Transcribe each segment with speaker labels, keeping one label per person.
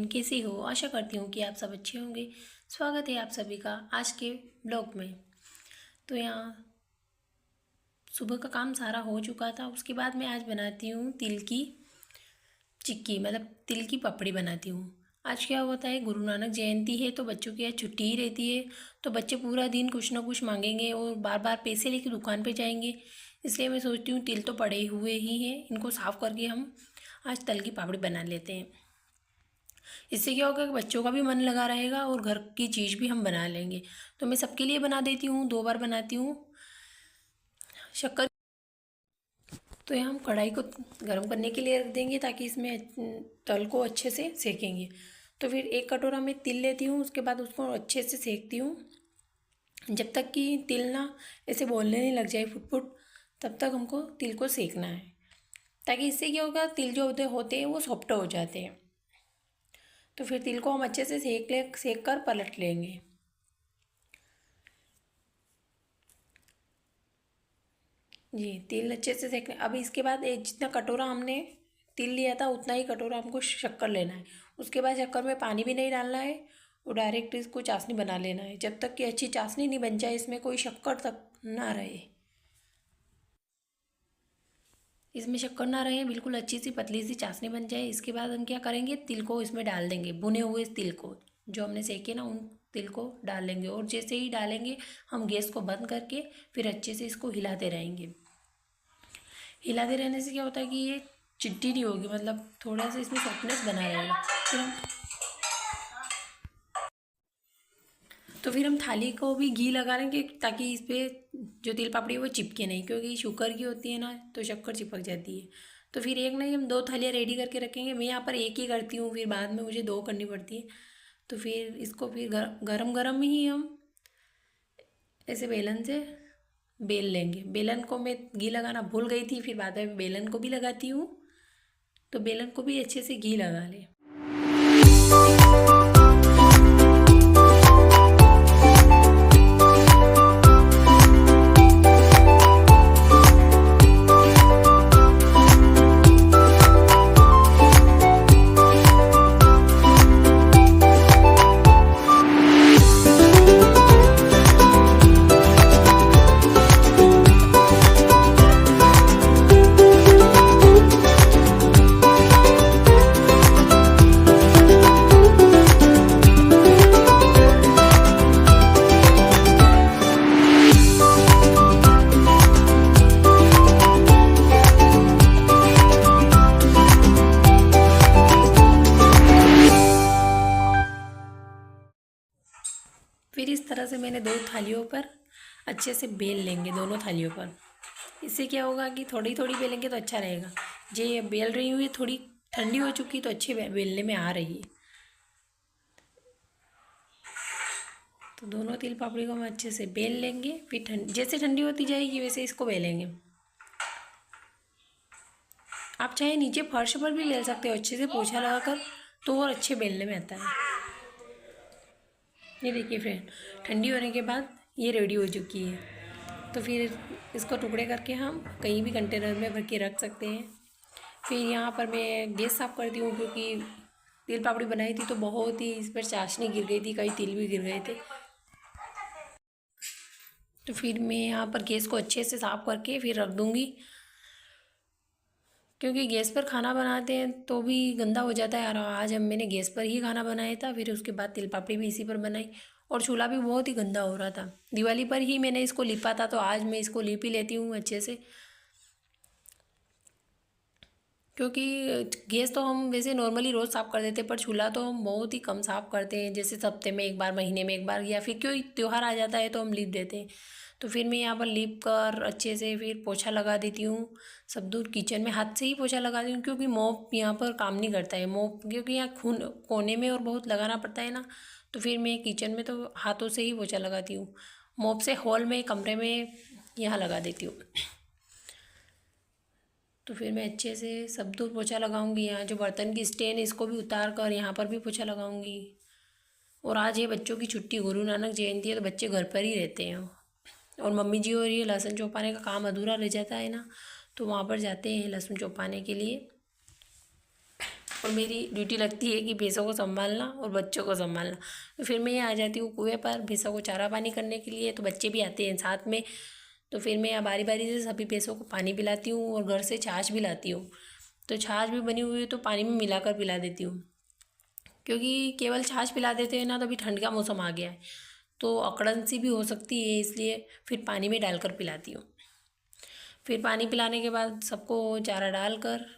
Speaker 1: बहन, कैसी हो? आशा करती हूँ कि आप सब अच्छे होंगे। स्वागत है आप सभी का आज के ब्लॉग में। तो यहाँ सुबह का काम सारा हो चुका था। उसके बाद मैं आज बनाती हूँ तिल की चिक्की, मतलब तिल की पपड़ी बनाती हूँ। आज क्या होता है, गुरु नानक जयंती है तो बच्चों की आज छुट्टी ही रहती है। तो बच्चे पूरा दिन कुछ ना कुछ मांगेंगे और बार बार पैसे लेके दुकान पे जाएंगे। इसलिए मैं सोचती हूँ तिल तो पड़े हुए ही हैं, इनको साफ़ करके हम आज तिल की पापड़ी बना लेते हैं। इससे क्या होगा कि बच्चों का भी मन लगा रहेगा और घर की चीज़ भी हम बना लेंगे। तो मैं सबके लिए बना देती हूँ, 2 बार बनाती हूँ। शक्कर तो यहाँ हम कढ़ाई को गर्म करने के लिए रख देंगे ताकि इसमें तल को अच्छे से सेकेंगे। तो फिर 1 कटोरा में तिल लेती हूँ, उसके बाद उसको अच्छे से सेकती हूँ जब तक कि तिल ना ऐसे बोलने नहीं लग जाए फुट फुट, तब तक हमको तिल को सेकना है। ताकि इससे क्या होगा, तिल जो होते हैं वो सॉफ्ट हो जाते हैं। तो फिर तिल को हम अच्छे से सेक कर पलट लेंगे। जी, तिल अच्छे से सेकने। अब इसके बाद जितना कटोरा हमने तिल लिया था उतना ही कटोरा हमको शक्कर लेना है। उसके बाद शक्कर में पानी भी नहीं डालना है और डायरेक्ट इसको चाशनी बना लेना है। जब तक कि अच्छी चाशनी नहीं बन जाए, इसमें कोई शक्कर तक ना रहे, इसमें शक्कर ना रहे, बिल्कुल अच्छी सी पतली सी चाशनी बन जाए। इसके बाद हम क्या करेंगे, तिल को इसमें डाल देंगे। भुने हुए तिल को जो हमने सेके ना, उन तिल को डाल लेंगे। और जैसे ही डालेंगे हम गैस को बंद करके फिर अच्छे से इसको हिलाते रहेंगे। हिलाते रहने से क्या होता है कि ये चिट्टी नहीं होगी, मतलब थोड़ा सा इसमें सॉफ्टनेस बना रहेगा। फिर हम थाली को भी घी लगा लेंगे ताकि इस पर जो तिल पापड़ी है वो चिपके नहीं, क्योंकि शुगर की होती है ना तो शक्कर चिपक जाती है। तो फिर एक नहीं, हम 2 थालियाँ रेडी करके रखेंगे। मैं यहाँ पर एक ही करती हूँ, फिर बाद में मुझे 2 करनी पड़ती है। तो फिर इसको फिर गरम गरम ही हम ऐसे बेलन से बेल लेंगे। बेलन को मैं घी लगाना भूल गई थी, फिर बाद में बेलन को भी लगाती हूँ। तो बेलन को भी अच्छे से घी लगा लें। फिर इस तरह से मैंने 2 थालियों पर अच्छे से बेल लेंगे, दोनों थालियों पर। इससे क्या होगा कि थोड़ी थोड़ी बेलेंगे तो अच्छा रहेगा। ये बेल रही हुई थोड़ी ठंडी हो चुकी तो अच्छे बेलने में आ रही है। तो दोनों तिल पापड़ी को हम अच्छे से बेल लेंगे। फिर जैसे ठंडी होती जाएगी वैसे इसको बेलेंगे। आप चाहे नीचे फर्श पर भी ले सकते हो अच्छे से पोछा लगाकर, तो और अच्छे बेलने में आता है। ये देखिए फ्रेंड, ठंडी होने के बाद ये रेडी हो चुकी है। तो फिर इसको टुकड़े करके हम कहीं भी कंटेनर में भर के रख सकते हैं। फिर यहाँ पर मैं गैस साफ़ करती हूँ, क्योंकि तिल पापड़ी बनाई थी तो बहुत ही इस पर चाशनी गिर गई थी, कई तिल भी गिर गए थे। तो फिर मैं यहाँ पर गैस को अच्छे से साफ़ करके फिर रख दूँगी, क्योंकि गैस पर खाना बनाते हैं तो भी गंदा हो जाता है। और आज हम मैंने गैस पर ही खाना बनाया था, फिर उसके बाद तिल पापड़ी भी इसी पर बनाई और चूल्हा भी बहुत ही गंदा हो रहा था। दिवाली पर ही मैंने इसको लिपा था, तो आज मैं इसको लिप ही लेती हूँ अच्छे से। क्योंकि गैस तो हम वैसे नॉर्मली रोज़ साफ़ कर देते हैं, पर चूल्हा तो हम बहुत ही कम साफ़ करते हैं, जैसे हफ्ते में 1 बार, महीने में 1 बार, या फिर कोई त्यौहार आ जाता है तो हम लिप देते हैं। तो फिर मैं यहाँ पर लिप कर अच्छे से फिर पोछा लगा देती हूँ। सब दूर किचन में हाथ से ही पोछा लगा देती हूँ, क्योंकि मॉप यहाँ पर काम नहीं करता है। मॉप क्योंकि यहाँ खून कोने में और बहुत लगाना पड़ता है ना, तो फिर मैं किचन में तो हाथों से ही पोछा लगाती हूँ। मॉप से हॉल में, कमरे में यहाँ लगा देती हूँ। तो फिर मैं अच्छे से सब दूर पोछा लगाऊंगी। यहाँ जो बर्तन की स्टैंड है इसको भी उतार कर यहाँ पर भी पोछा लगाऊंगी। और आज ये बच्चों की छुट्टी, गुरु नानक जयंती है, तो बच्चे घर पर ही रहते हैं। और मम्मी जी और ये लहसुन चौपाने का काम अधूरा रह जाता है ना, तो वहाँ पर जाते हैं लहसुन चौपाने के लिए। और मेरी ड्यूटी लगती है कि भैंसों को संभालना और बच्चों को संभालना। तो फिर मैं यहाँ आ जाती हूँ कुएँ पर भैंसों को चारा पानी करने के लिए। तो बच्चे भी आते हैं साथ में, तो फिर मैं यहाँ बारी बारी से सभी भैंसों को पानी पिलाती हूँ और घर से छाछ भी लाती हूँ। तो छाछ भी बनी हुई है तो पानी में मिलाकर पिला देती हूँ, क्योंकि केवल छाछ पिला देते हैं ना तो अभी ठंड का मौसम आ गया है तो अकड़न सी भी हो सकती है, इसलिए फिर पानी में डालकर पिलाती हूँ। फिर पानी पिलाने के बाद सबको चारा डालकर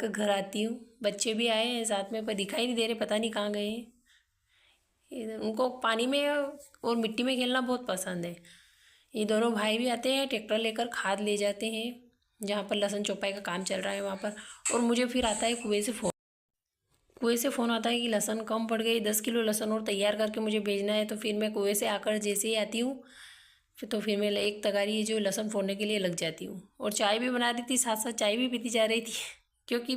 Speaker 1: घर आती हूँ। बच्चे भी आए हैं साथ में पर दिखाई नहीं दे रहे, पता नहीं कहाँ गए हैं। उनको पानी में और मिट्टी में खेलना बहुत पसंद है। ये दोनों भाई भी आते हैं, ट्रैक्टर लेकर खाद ले जाते हैं जहाँ पर लहसुन चौपाई का काम चल रहा है वहाँ पर। और मुझे फिर आता है कुएँ से फ़ोन आता है कि लहसुन कम पड़ गई, 10 किलो लहसुन और तैयार करके मुझे भेजना है। तो फिर मैं कुएँ से आकर जैसे ही आती हूँ फिर मैं एक तगारी जो लहसुन फोड़ने के लिए लग जाती हूँ। और चाय भी बना रही थी, साथ साथ चाय भी पीती जा रही थी क्योंकि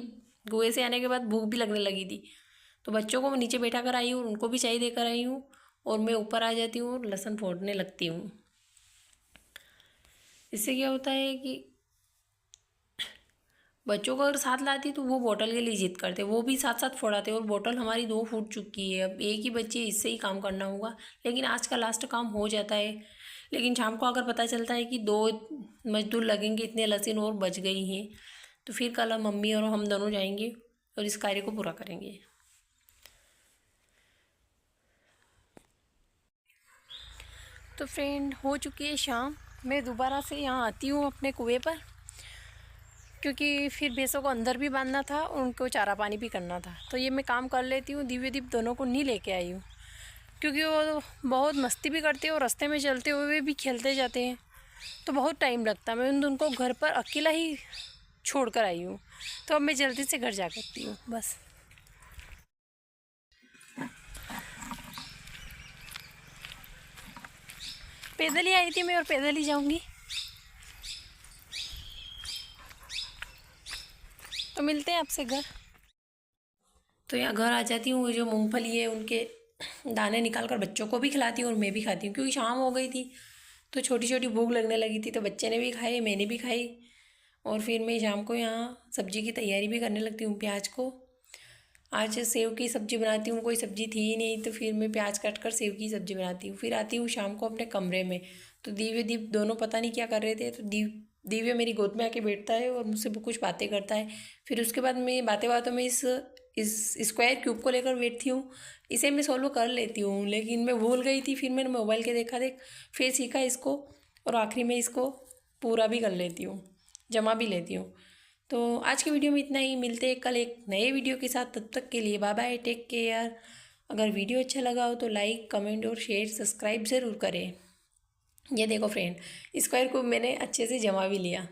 Speaker 1: कुएँ से आने के बाद भूख भी लगने लगी थी। तो बच्चों को मैं नीचे बैठा कर आई हूँ, उनको भी चाय देकर आई हूँ और मैं ऊपर आ जाती हूँ और लहसुन फोड़ने लगती हूँ। इससे क्या होता है कि बच्चों को अगर साथ लाती तो वो बोतल के लिए जिद करते, वो भी साथ साथ फोड़ाते और बोतल हमारी 2 फूट चुकी है। अब एक ही बच्चे, इससे ही काम करना होगा, लेकिन आज का लास्ट काम हो जाता है। लेकिन शाम को अगर पता चलता है कि 2 मजदूर लगेंगे, इतने लहसुन और बच गई हैं, तो फिर कल मम्मी और हम दोनों जाएंगे और इस कार्य को पूरा करेंगे। तो फ्रेंड, हो चुकी है शाम। मैं दोबारा से यहाँ आती हूँ अपने कुएँ पर, क्योंकि फिर भैंसों को अंदर भी बांधना था और उनको चारा पानी भी करना था। तो ये मैं काम कर लेती हूँ। दिव्य दीप दोनों को नहीं लेके आई हूँ क्योंकि वो बहुत मस्ती भी करते हैं और रास्ते में चलते हुए भी खेलते जाते हैं, तो बहुत टाइम लगता है। मैं उनको घर पर अकेला ही छोड़ कर आई हूँ, तो अब मैं जल्दी से घर जा करती हूँ बस। पैदल ही आई थी मैं और पैदल ही जाऊँगी। तो मिलते हैं आपसे घर। तो यहाँ घर आ जाती हूँ, जो मूंगफली है उनके दाने निकाल कर बच्चों को भी खिलाती हूँ और मैं भी खाती हूँ, क्योंकि शाम हो गई थी तो छोटी छोटी भूख लगने लगी थी। तो बच्चे ने भी खाए, मैंने भी खाई। और फिर मैं शाम को यहाँ सब्ज़ी की तैयारी भी करने लगती हूँ। प्याज को आज सेव की सब्ज़ी बनाती हूँ, कोई सब्ज़ी थी ही नहीं तो फिर मैं प्याज काट कर सेव की सब्ज़ी बनाती हूँ। फिर आती हूँ शाम को अपने कमरे में, तो दिव्य दीप दोनों पता नहीं क्या कर रहे थे। तो दिव्य मेरी गोद में आके बैठता है और मुझसे कुछ बातें करता है। फिर उसके बाद मैं बातें बातों में इस स्क्वायर क्यूब को लेकर बैठती हूँ। इसे मैं सॉल्व कर लेती हूँ, लेकिन मैं भूल गई थी। फिर मैंने मोबाइल के देखा फिर सीखा इसको और आखिरी में इसको पूरा भी कर लेती हूँ, जमा भी लेती हूँ। तो आज की वीडियो में इतना ही। मिलते हैं कल एक नए वीडियो के साथ, तब तक के लिए बाय बाय, टेक केयर। अगर वीडियो अच्छा लगा हो तो लाइक, कमेंट और शेयर, सब्सक्राइब ज़रूर करें। ये देखो फ्रेंड, स्क्वायर को मैंने अच्छे से जमा भी लिया।